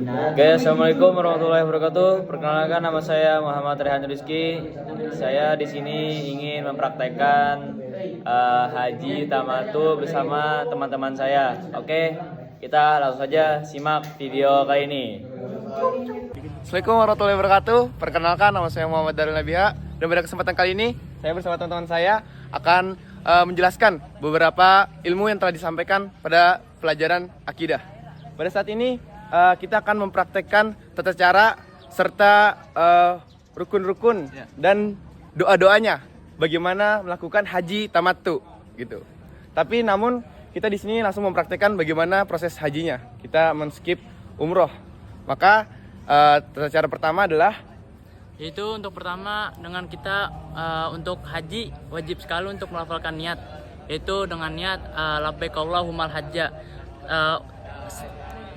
Oke, assalamualaikum warahmatullahi wabarakatuh. Perkenalkan, nama saya Muhammad Rehan Rizky. Saya di sini ingin mempraktekkan haji tamatu bersama teman-teman saya. Oke, kita langsung saja simak video kali ini. Assalamualaikum warahmatullahi wabarakatuh. Perkenalkan, nama saya Muhammad Darul Nabiha. Dan pada kesempatan kali ini, saya bersama teman-teman saya akan menjelaskan beberapa ilmu yang telah disampaikan pada pelajaran akidah. Pada saat ini, kita akan mempraktekkan tata cara serta rukun-rukun dan doa-doanya bagaimana melakukan haji tamattu gitu. Tapi namun kita di sini langsung mempraktekkan bagaimana proses hajinya. Kita men-skip umroh. Maka tata cara pertama adalah yaitu untuk pertama dengan kita untuk haji wajib sekali untuk melafalkan niat, yaitu dengan niat labbaik Allahumma hajja.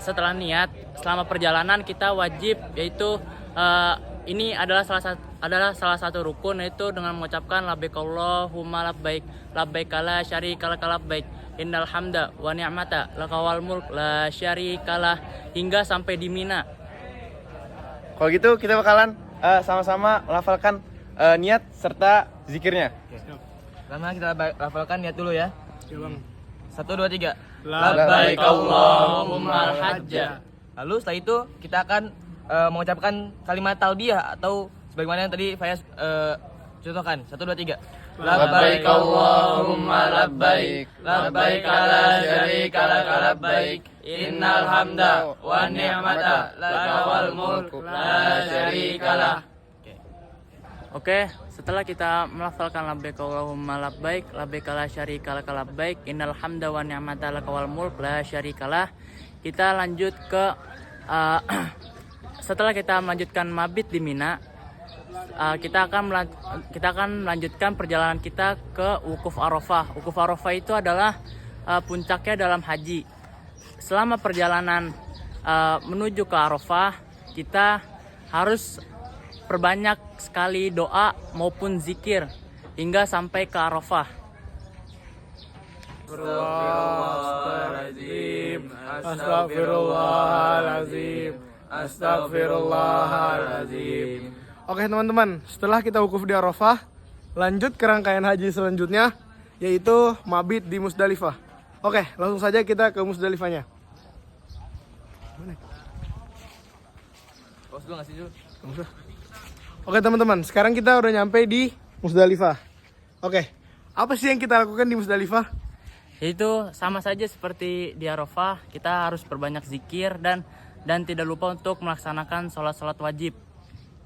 Setelah niat selama perjalanan kita wajib, yaitu ini adalah salah satu rukun, yaitu dengan mengucapkan labbaik Allahumma labbaik labbaik la syarika lak labbaik innal hamda wa ni'mata lakal mulk la syarikalah hingga sampai di Mina. kalau gitu kita bakalan sama-sama melafalkan niat serta zikirnya. Pertama kita lafalkan niat dulu ya. 1, 2, 3. Labbaik Allahumma hajja. Lalu setelah itu kita akan mengucapkan kalimat talbiyah atau sebagaimana yang tadi Fayaz contohkan. 1, 2, 3. Labbaik Allahumma labbaik labbaik la syarika lak labbaik innal hamda wa ni'mata lakal mulk la syarikalah. Oke, setelah kita melafalkan labbaik Allahumma labbaik labbaik la syarika lak labbaik innal hamda wa ni'mata lakal mulk la syarikalah, kita lanjut ke setelah kita melanjutkan mabit di Mina, kita akan melanjutkan perjalanan kita ke Wukuf Arafah. Wukuf Arafah itu adalah puncaknya dalam haji. Selama perjalanan menuju ke Arafah, kita harus perbanyak sekali doa maupun zikir hingga sampai ke Arafah. Astagfirullahaladzim, astagfirullahaladzim, astagfirullahaladzim. Oke teman-teman, setelah kita wukuf di Arafah, lanjut ke rangkaian haji selanjutnya, yaitu mabit di Musdalifah. Oke, langsung saja kita ke Musdalifahnya. Bos dulu ngasih dulu. Oke teman-teman, sekarang kita udah nyampe di Musdalifah. Oke, apa sih yang kita lakukan di Musdalifah? Itu sama saja seperti di Arafah, kita harus perbanyak zikir dan tidak lupa untuk melaksanakan sholat wajib.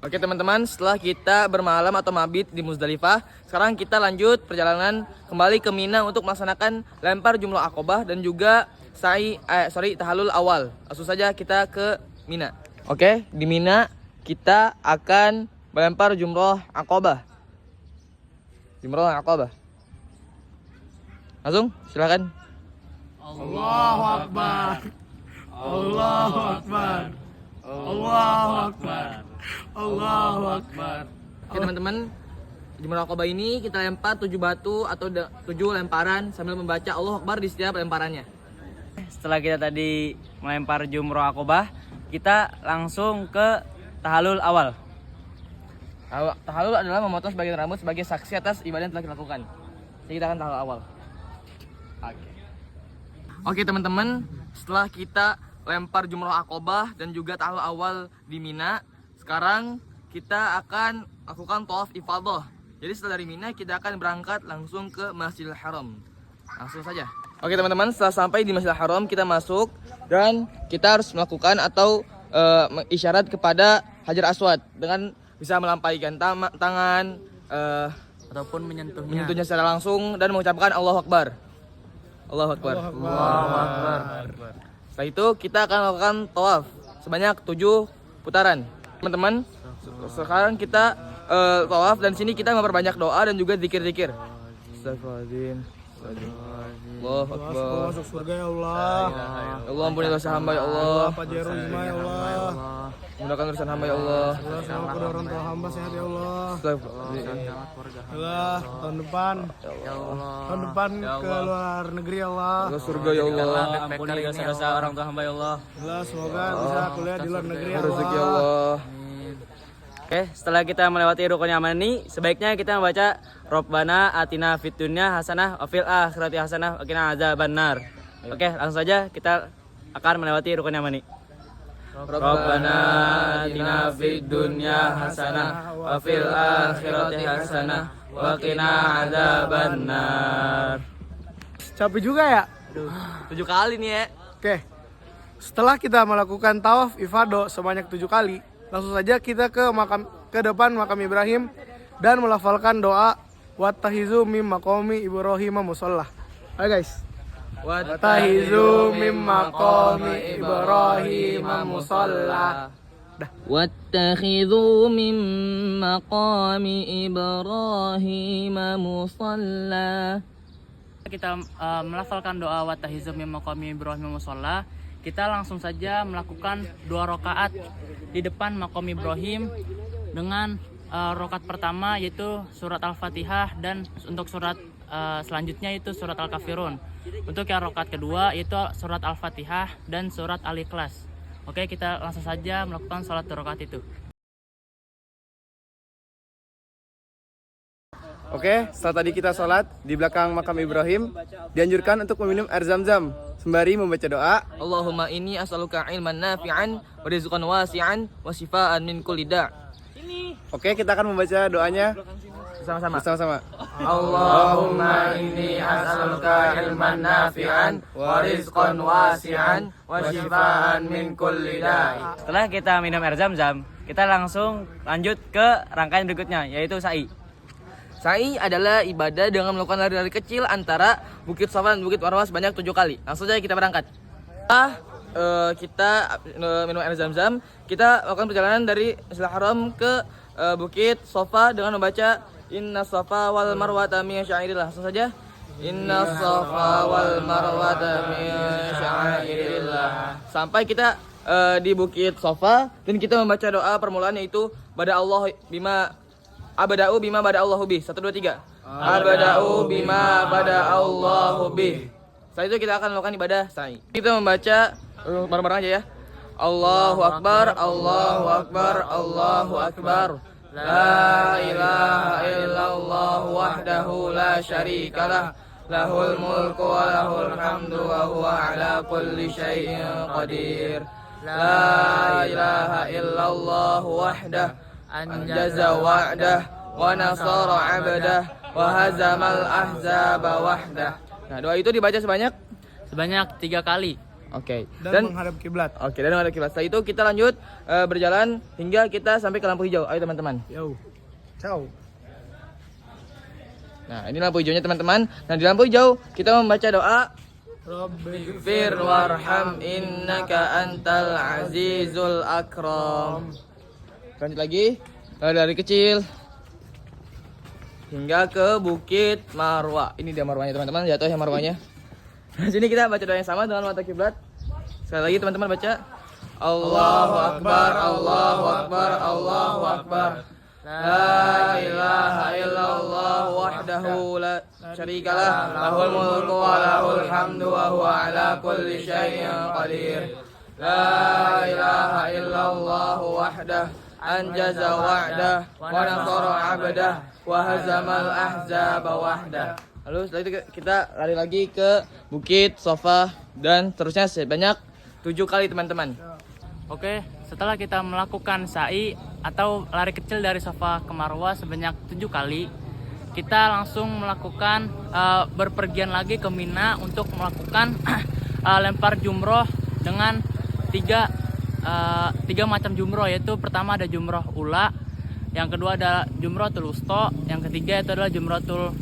Oke teman-teman, setelah kita bermalam atau mabit di Musdalifah, sekarang kita lanjut perjalanan kembali ke Mina untuk melaksanakan lempar jumrah Aqobah dan juga tahallul awal. Langsung saja kita ke Mina. Oke, di Mina kita akan melempar jumrah Aqobah. Jumrah Aqobah. Langsung, silakan. Allahu Akbar, Allahu Akbar, Allahu Akbar, Allahu Akbar. Oke teman-teman, jumrah Aqobah ini kita lempar 7 batu atau 7 lemparan sambil membaca Allahu Akbar di setiap lemparannya. Setelah kita tadi melempar jumrah Aqobah, kita langsung ke tahallul awal. Tahallul adalah memotong sebagian rambut sebagai saksi atas ibadah yang telah dilakukan. Jadi kita akan tahallul awal. Oke teman-teman, setelah kita lempar jumrah Aqobah dan juga tahallul awal di Mina, sekarang kita akan lakukan tawaf ifadah. Jadi setelah dari Mina kita akan berangkat langsung ke Masjidil Haram. Langsung saja. Oke teman-teman, setelah sampai di Masjidil Haram kita masuk dan kita harus melakukan atau isyarat kepada Hajar Aswad dengan bisa melampaikan tangan Ataupun menyentuhnya. secara langsung dan mengucapkan Allahu Akbar. Allahu Akbar. Allahu Akbar. Setelah itu kita akan melakukan tawaf sebanyak 7 putaran. Teman-teman, sekarang kita tawaf dan sini kita memperbanyak doa dan juga zikir-zikir. Astagfirullahaladzim. Allahu Akbar. Masuk surga ya Allah. Allah ampuni dosa hamba ya Allah. Apa ya Allah. Mudahkan urusan hamba ya Allah. Semoga kedua orang tua hamba sehat ya Allah. Allah, tahun depan ke luar negeri ya Allah. Ke surga ya Allah. Ampuni dosa-dosa orang tua hamba ya Allah. Allah, semoga bisa kuliah di luar negeri ya Rezeki ya Allah. Allah. Oke, setelah kita melewati rukun yang mana ini, sebaiknya kita membaca Rabbana atina fid dunya hasanah wa fil akhirati hasanah wa qina adzabannar. Oke, langsung saja kita akan melewati rukun yang mana ini. Rabbana atina fid dunya hasanah wa fil akhirati hasanah wa qina adzabannar. Capek juga ya? 7 kali nih ya. Oke. Setelah kita melakukan tawaf ifadah sebanyak 7 kali, langsung saja kita ke depan makam Ibrahim dan melafalkan doa wattahizu mim maqami Ibrahim musalla. Ayo guys. Wattahizu mim maqami Ibrahim musalla. واتخذوا من مقام إبراهيم مصلى. Kita melafalkan doa wattahizu mim maqami Ibrahim musalla. Kita langsung saja melakukan 2 rakaat di depan makom Ibrahim dengan rakaat pertama yaitu surat Al-Fatihah dan untuk surat selanjutnya itu surat Al-Kafirun. Untuk yang rakaat kedua yaitu surat Al-Fatihah dan surat Al-Ikhlas. Oke, kita langsung saja melakukan salat 2 rakaat itu. Oke, setelah tadi kita sholat di belakang makam Ibrahim, dianjurkan untuk meminum air zam-zam sembari membaca doa. Allahumma inni as'aluka ilman nafi'an wa rizqan wasi'an wa shifaan min kulli da'. Oke, kita akan membaca doanya bersama-sama. Allahumma inni as'aluka ilman nafi'an wa rizqan wasi'an wa shifaan min kulli da'. Setelah kita minum air zam-zam, kita langsung lanjut ke rangkaian berikutnya yaitu sa'i. Sa'i adalah ibadah dengan melakukan lari-lari kecil antara Bukit Safa dan Bukit Marwah sebanyak 7 kali. Langsung saja kita berangkat. Kita minum air zam-zam, kita lakukan perjalanan dari Masjidil Haram ke Bukit Safa dengan membaca Inna Safa wal Marwata min syairillah. Langsung saja. Inna Safa wal Marwata min syairillah. Sampai kita di Bukit Safa dan kita membaca doa permulaan yaitu bada Allah bima Abada'u bima bada Allahu bih. 1 2 3. Abada'u bima bada Allahu bih. Setelah itu kita akan melakukan ibadah sa'i. Kita membaca bareng-bareng aja ya. Allahu akbar, Allahu akbar, Allahu akbar. La ilaha illallah wahdahu la syarikalah. Lahul mulku wa lahul hamdu wa huwa ala kulli syai'in qadir. La ilaha illallah wahdah anjaza wa'dah wa nasara 'abdah wa hazamal ahzaba wahdah. Nah, doa itu dibaca sebanyak 3 kali. Oke. Dan menghadap kiblat. Oke, dan menghadap kiblat. Setelah itu kita lanjut berjalan hingga kita sampai ke lampu hijau. Ayo teman-teman. Yo. Ciao. Nah, ini lampu hijaunya teman-teman. Nah, di lampu hijau kita membaca doa Fir warham innaka antal azizul akram. Lanjut lagi dari kecil hingga ke Bukit Marwah. Ini dia marwahnya teman-teman, jatuh ya marwahnya. Di sini kita baca doa yang sama dengan mata kiblat. Sekali lagi teman-teman baca Allahu akbar, Allahu akbar, Allahu akbar. La ilaha illallah wahdahu la syarikalah, lahul mulku wa lahul hamdu wa huwa ala kulli syai'in qadir. La ilaha illallah wahdah anjaza wa'dah wa nasara 'abdah wa hazamal ahzaba wahdah. Lalu setelah itu kita lari lagi ke Bukit Safa dan terusnya sebanyak 7 kali teman-teman. Oke, setelah kita melakukan sa'i atau lari kecil dari Safa ke Marwah sebanyak 7 kali, kita langsung melakukan berpergian lagi ke Mina untuk melakukan lempar jumroh dengan 3 macam jumroh, yaitu pertama ada jumroh ula, yang kedua ada jumrohul wusta, yang ketiga itu adalah jumrohul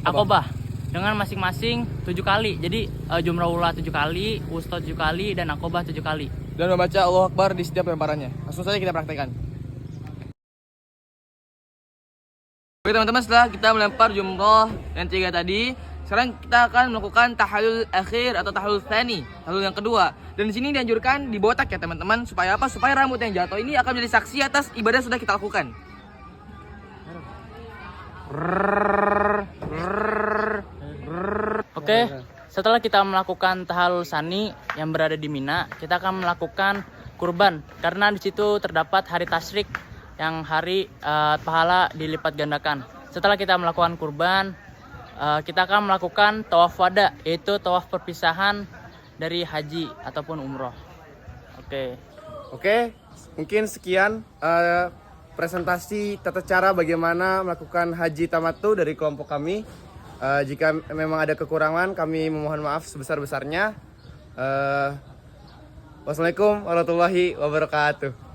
akobah dengan masing-masing 7 kali. Jadi jumroh ula 7 kali, wusta 7 kali, dan akobah 7 kali. Dan membaca Allahu Akbar di setiap lemparannya. Langsung saja kita praktekkan. Oke teman-teman, setelah kita melempar jumroh yang 3 tadi, Sekarang kita akan melakukan tahalul akhir atau tahalul tsani, tahalul yang kedua. Dan di sini dianjurkan dibotak ya teman-teman, supaya apa? Supaya rambut yang jatuh ini akan menjadi saksi atas ibadah yang sudah kita lakukan. Oke, setelah kita melakukan tahallul tsani yang berada di Mina, kita akan melakukan kurban karena di situ terdapat hari tasyrik yang hari pahala dilipat gandakan. Setelah kita melakukan kurban, kita akan melakukan tawaf wada, yaitu tawaf perpisahan dari haji ataupun umroh. Oke, mungkin sekian presentasi tata cara bagaimana melakukan haji tamattu dari kelompok kami. Jika memang ada kekurangan, kami memohon maaf sebesar-besarnya. Wassalamualaikum warahmatullahi wabarakatuh.